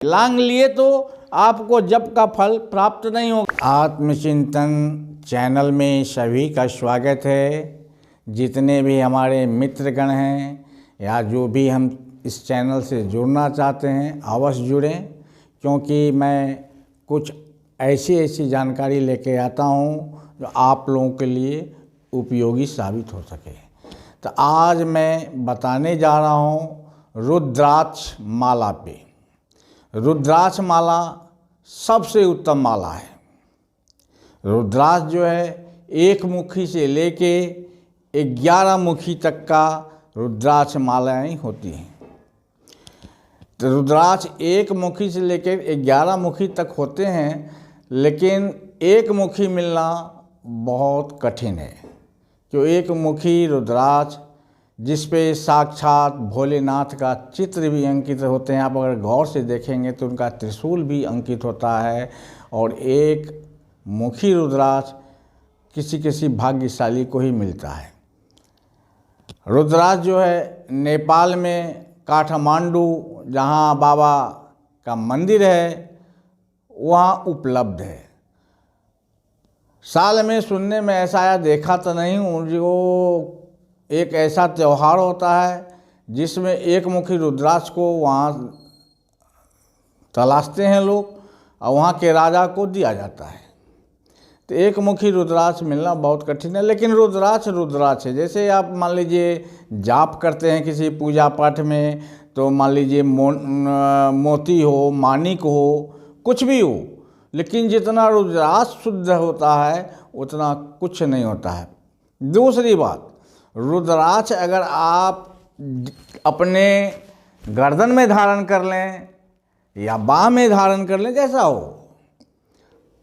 लांग लिए तो आपको जप का फल प्राप्त नहीं होगा। आत्मचिंतन चैनल में सभी का स्वागत है। जितने भी हमारे मित्रगण हैं या जो भी हम इस चैनल से जुड़ना चाहते हैं अवश्य जुड़ें, क्योंकि मैं कुछ ऐसी जानकारी लेके आता हूँ जो आप लोगों के लिए उपयोगी साबित हो सके। तो आज मैं बताने जा रहा हूँ रुद्राक्ष माला पे। रुद्राक्ष माला सबसे उत्तम माला है। रुद्राक्ष जो है एक मुखी से लेके 11 मुखी तक का रुद्राक्ष मालाएं होती हैं। तो रुद्राक्ष एक मुखी से लेके 11 मुखी तक होते हैं, लेकिन एक मुखी मिलना बहुत कठिन है। जो एक मुखी रुद्राक्ष जिस पे साक्षात भोलेनाथ का चित्र भी अंकित होते हैं, आप अगर गौर से देखेंगे तो उनका त्रिशूल भी अंकित होता है। और एक मुखी रुद्राक्ष किसी किसी भाग्यशाली को ही मिलता है। रुद्राक्ष जो है नेपाल में काठमांडू जहाँ बाबा का मंदिर है वहाँ उपलब्ध है। साल में सुनने में ऐसा आया, देखा तो नहीं हूँ, जो एक ऐसा त्यौहार होता है जिसमें एक मुखी रुद्राक्ष को वहाँ तलाशते हैं लोग और वहाँ के राजा को दिया जाता है। तो एक मुखी रुद्राक्ष मिलना बहुत कठिन है, लेकिन रुद्राक्ष है। जैसे आप मान लीजिए जाप करते हैं किसी पूजा पाठ में, तो मान लीजिए मोती हो, माणिक हो, कुछ भी हो, लेकिन जितना रुद्राक्ष शुद्ध होता है उतना कुछ नहीं होता है। दूसरी बात, रुद्राक्ष अगर आप अपने गर्दन में धारण कर लें या बाह में धारण कर लें, जैसा हो,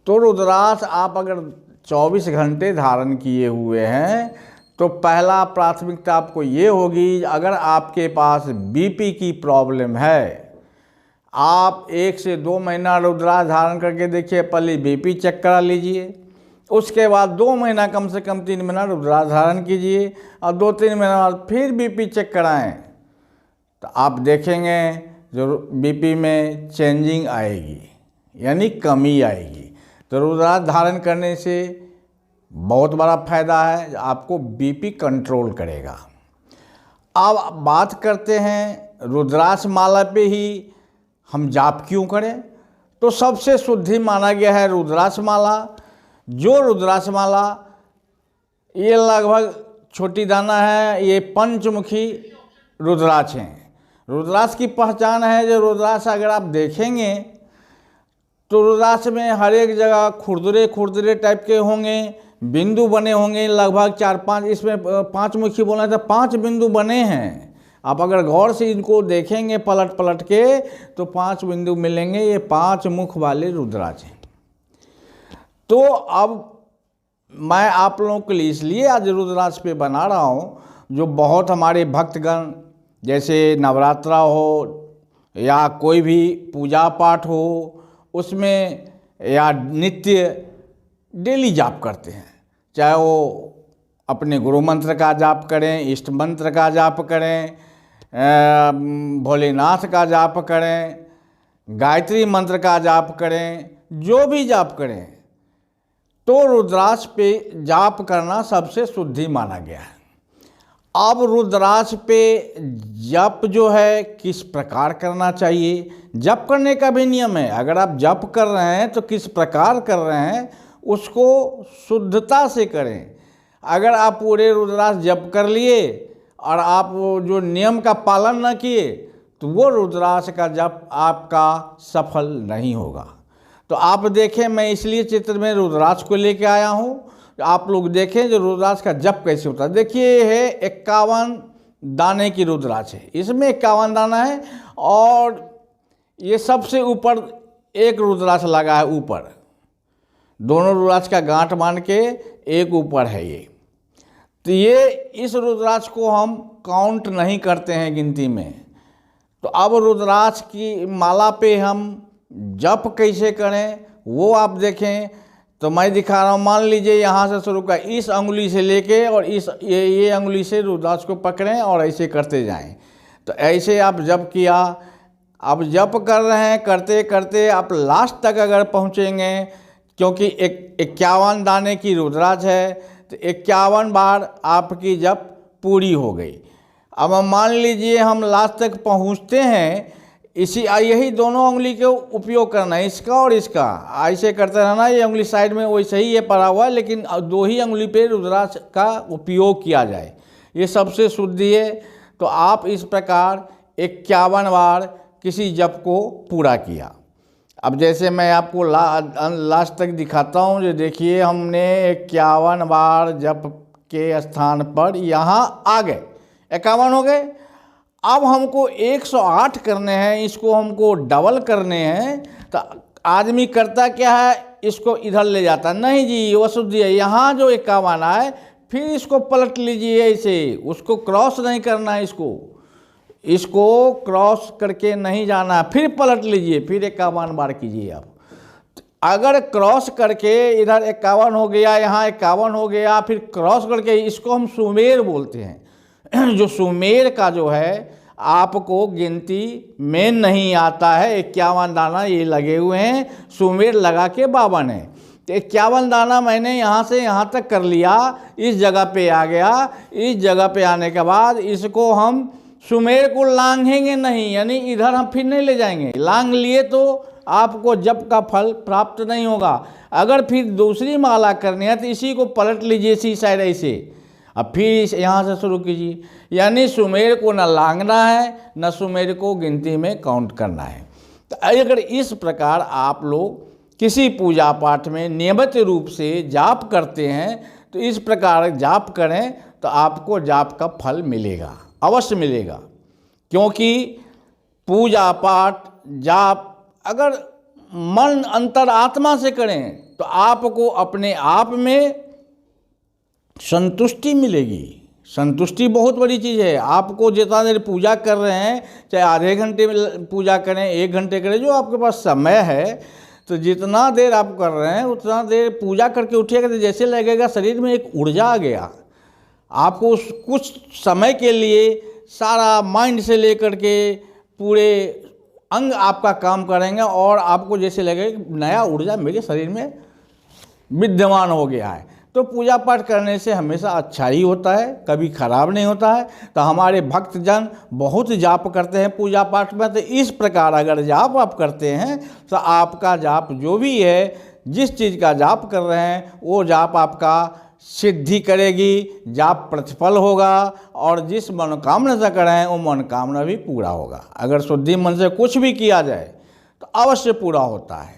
तो रुद्राक्ष आप अगर 24 घंटे धारण किए हुए हैं तो पहला प्राथमिकता आपको ये होगी, अगर आपके पास बीपी की प्रॉब्लम है, आप 1 से 2 महीना रुद्राक्ष धारण करके देखिए, पहले बीपी चेक करा लीजिए, उसके बाद 2 महीना कम से कम 3 महीना रुद्राक्ष धारण कीजिए और 2-3 महीना बाद फिर बीपी चेक कराएं, तो आप देखेंगे जो बीपी में चेंजिंग आएगी, यानी कमी आएगी। तो रुद्राक्ष धारण करने से बहुत बड़ा फायदा है, आपको बीपी कंट्रोल करेगा। अब बात करते हैं रुद्राक्ष माला पे ही हम जाप क्यों करें। तो सबसे शुद्धि माना गया है रुद्राक्ष माला। जो रुद्राक्ष माला ये लगभग छोटी दाना है, ये पंचमुखी रुद्राक्ष हैं। रुद्राक्ष की पहचान है, जो रुद्राक्ष अगर आप देखेंगे तो रुद्राक्ष में हर एक जगह खुरदुरे टाइप के होंगे, बिंदु बने होंगे, लगभग 4-5, इसमें 5 मुखी बोलना है तो 5 बिंदु बने हैं। आप अगर गौर से इनको देखेंगे पलट के तो 5 बिंदु मिलेंगे। ये 5 मुख वाले रुद्राक्ष हैं। तो अब मैं आप लोगों के लिए इसलिए आज रुद्राक्ष पे बना रहा हूँ, जो बहुत हमारे भक्तगण जैसे नवरात्रा हो या कोई भी पूजा पाठ हो, उसमें या नित्य डेली जाप करते हैं, चाहे वो अपने गुरु मंत्र का जाप करें, इष्ट मंत्र का जाप करें, भोलेनाथ का जाप करें, गायत्री मंत्र का जाप करें, जो भी जाप करें, तो रुद्राक्ष पे जाप करना सबसे शुद्धि माना गया है। अब रुद्राक्ष पे जप जो है किस प्रकार करना चाहिए, जप करने का भी नियम है। अगर आप जप कर रहे हैं तो किस प्रकार कर रहे हैं उसको शुद्धता से करें। अगर आप पूरे रुद्राक्ष जप कर लिए और आप वो जो नियम का पालन न किए तो वो रुद्राक्ष का जप आपका सफल नहीं होगा। तो आप देखें, मैं इसलिए चित्र में रुद्राक्ष को लेके आया हूँ, आप लोग देखें जो रुद्राक्ष का जप कैसे होता है। देखिए ये है 51 दाने की रुद्राक्ष है, इसमें 51 दाना है और ये सबसे ऊपर एक रुद्राक्ष लगा है, ऊपर दोनों रुद्राक्ष का गांठ मान के एक ऊपर है ये। तो ये इस रुद्राक्ष को हम काउंट नहीं करते हैं गिनती में। तो अब रुद्राक्ष की माला पे हम जप कैसे करें वो आप देखें। तो मैं दिखा रहा हूँ, मान लीजिए यहाँ से शुरू कर, इस अंगुली से लेके और इस ये अंगुली से रुद्राक्ष को पकड़ें और ऐसे करते जाएं। तो ऐसे आप जप किया अब जप कर रहे हैं, करते करते आप लास्ट तक अगर पहुँचेंगे, क्योंकि 51 दाने की रुद्राक्ष है, तो 51 बार आपकी जप पूरी हो गई। अब मान लीजिए हम लास्ट तक पहुंचते हैं, यही दोनों उंगली के उपयोग करना है, इसका और इसका, ऐसे करते रहना। ये उंगली साइड में वैसे ही ये पड़ा हुआ है, लेकिन 2 ही उंगली पे रुद्राक्ष का उपयोग किया जाए, ये सबसे शुद्धि है। तो आप इस प्रकार 51 बार किसी जप को पूरा किया। अब जैसे मैं आपको लास्ट तक दिखाता हूँ, जो देखिए हमने 51 बार जप के स्थान पर यहाँ आ गए, 51 हो गए। अब हमको 108 करने हैं, इसको हमको डबल करने हैं। तो आदमी करता क्या है, इसको इधर ले जाता, नहीं जी वो शुद्धि है, यहाँ जो 51 है फिर इसको पलट लीजिए ऐसे, उसको क्रॉस नहीं करना है, इसको क्रॉस करके नहीं जाना, फिर पलट लीजिए, फिर 51 बार कीजिए आप। अगर क्रॉस करके इधर 51 हो गया, यहाँ 51 हो गया, फिर क्रॉस करके, इसको हम सुमेर बोलते हैं। जो सुमेर का जो है आपको गिनती में नहीं आता है, 51 दाना ये लगे हुए हैं, सुमेर लगा के 52 है। तो 51 दाना मैंने यहाँ से यहाँ तक कर लिया, इस जगह पे आ गया। इस जगह पे आने के बाद इसको हम सुमेर को लांघेंगे नहीं, यानी इधर हम फिर नहीं ले जाएंगे। लांघ लिए तो आपको जप का फल प्राप्त नहीं होगा। अगर फिर दूसरी माला करनी है तो इसी को पलट लीजिए, इसी साइड ऐसे, अब फिर यहाँ से शुरू कीजिए। यानी सुमेर को न लांघना है, न सुमेर को गिनती में काउंट करना है। तो अगर इस प्रकार आप लोग किसी पूजा पाठ में नियमित रूप से जाप करते हैं, तो इस प्रकार जाप करें तो आपको जाप का फल मिलेगा, अवश्य मिलेगा। क्योंकि पूजा पाठ जाप अगर मन अंतरात्मा से करें तो आपको अपने आप में संतुष्टि मिलेगी। संतुष्टि बहुत बड़ी चीज़ है। आपको जितना देर पूजा कर रहे हैं, चाहे आधे घंटे में पूजा करें, 1 घंटे करें, जो आपके पास समय है, तो जितना देर आप कर रहे हैं उतना देर पूजा करके उठिएगा तो जैसे लगेगा शरीर में एक ऊर्जा आ गया। आपको उस कुछ समय के लिए सारा माइंड से लेकर के पूरे अंग आपका काम करेंगे और आपको जैसे लगेगा नया ऊर्जा मेरे शरीर में विद्यमान हो गया है। तो पूजा पाठ करने से हमेशा अच्छा ही होता है, कभी खराब नहीं होता है। तो हमारे भक्तजन बहुत जाप करते हैं पूजा पाठ में। तो इस प्रकार अगर जाप आप करते हैं तो आपका जाप जो भी है, जिस चीज़ का जाप कर रहे हैं वो जाप आपका सिद्धि करेगी, जाप प्रतिफल होगा, और जिस मनोकामना से कर रहे हैं वो मनोकामना भी पूरा होगा। अगर शुद्धि मन से कुछ भी किया जाए तो अवश्य पूरा होता है।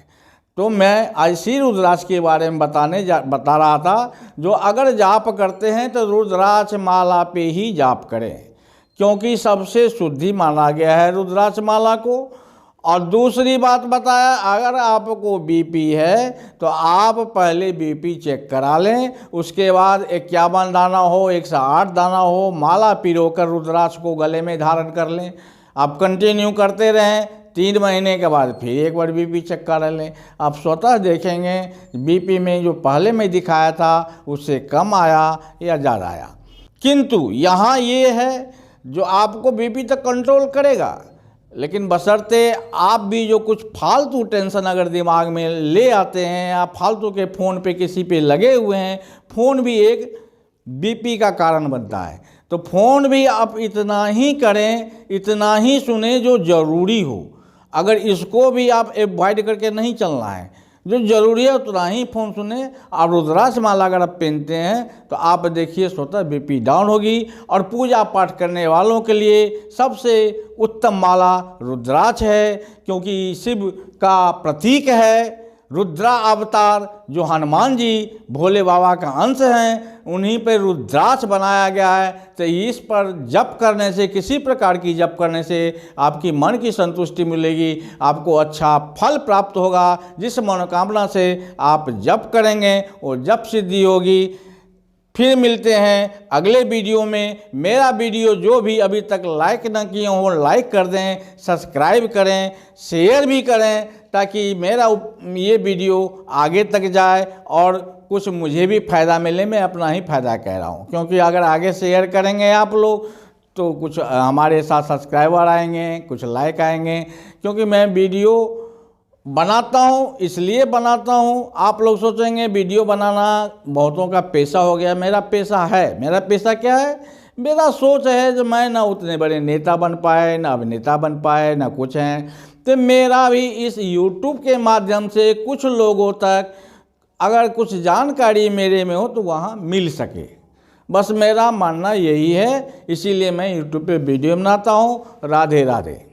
तो मैं ऐसी रुद्राक्ष के बारे में बता रहा था, जो अगर जाप करते हैं तो रुद्राक्ष माला पे ही जाप करें, क्योंकि सबसे शुद्धि माना गया है रुद्राक्ष माला को। और दूसरी बात बताया, अगर आपको बीपी है तो आप पहले बीपी चेक करा लें, उसके बाद 51 दाना हो, 108 दाना हो, माला पिरोकर रुद्राक्ष को गले में धारण कर लें। आप कंटिन्यू करते रहें, 3 महीने के बाद फिर एक बार बीपी चेक करा लें। आप स्वतः देखेंगे बीपी में जो पहले में दिखाया था उससे कम आया या ज़्यादा आया। किंतु यहाँ ये है जो आपको बीपी तक कंट्रोल करेगा, लेकिन बशर्ते आप भी जो कुछ फालतू टेंशन अगर दिमाग में ले आते हैं, आप फालतू के फ़ोन पे किसी पे लगे हुए हैं, फ़ोन भी एक बीपी का कारण बनता है। तो फ़ोन भी आप इतना ही करें, इतना ही सुने जो ज़रूरी हो। अगर इसको भी आप अवॉइड करके नहीं चलना है, जो ज़रूरी है उतना ही फ़ोन सुने। और रुद्राक्ष माला अगर आप पहनते हैं तो आप देखिए स्वतः बीपी डाउन होगी। और पूजा पाठ करने वालों के लिए सबसे उत्तम माला रुद्राक्ष है, क्योंकि शिव का प्रतीक है। रुद्रा अवतार जो हनुमान जी भोले बाबा का अंश हैं, उन्हीं पर रुद्राक्ष बनाया गया है। तो इस पर जप करने से, किसी प्रकार की जप करने से आपकी मन की संतुष्टि मिलेगी, आपको अच्छा फल प्राप्त होगा। जिस मनोकामना से आप जप करेंगे वो जप सिद्धि होगी। फिर मिलते हैं अगले वीडियो में। मेरा वीडियो जो भी अभी तक लाइक न किए हों लाइक कर दें, सब्सक्राइब करें, शेयर भी करें, ताकि मेरा ये वीडियो आगे तक जाए और कुछ मुझे भी फ़ायदा मिले। मैं अपना ही फ़ायदा कह रहा हूँ, क्योंकि अगर आगे शेयर करेंगे आप लोग तो कुछ हमारे साथ सब्सक्राइबर आएंगे, कुछ लाइक आएंगे। क्योंकि मैं वीडियो बनाता हूँ, इसलिए बनाता हूँ। आप लोग सोचेंगे वीडियो बनाना बहुतों का पेशा हो गया, मेरा पेशा है। मेरा पेशा क्या है? मेरा सोच है जो मैं ना उतने बड़े नेता बन पाए, ना अभिनेता बन पाए, ना कुछ हैं, तो मेरा भी इस YouTube के माध्यम से कुछ लोगों तक अगर कुछ जानकारी मेरे में हो तो वहाँ मिल सके, बस मेरा मानना यही है। इसीलिए मैं YouTube पे वीडियो बनाता हूँ। राधे राधे।